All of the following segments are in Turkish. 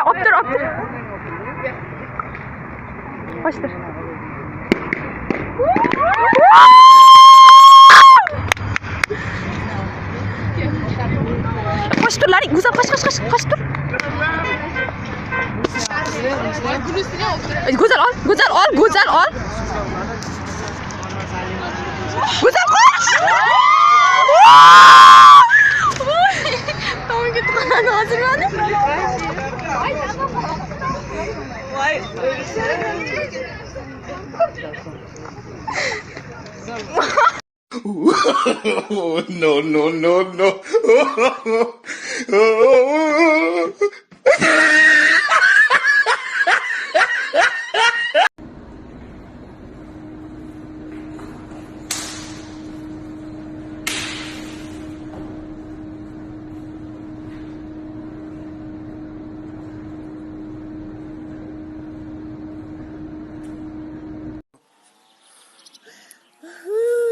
Optur. Koştur. Koştur lari. Güzel koş. Koştur. Güzel ol. Güzel ol. Güzel koş. Tamam git bana hazırlanın. Vay. No.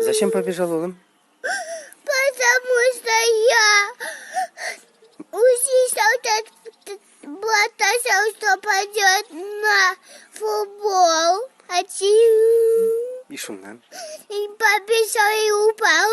Зачем побежал он? Потому что я услышал, боялся, что пойдет на футбол. И шумно. И побежал и упал.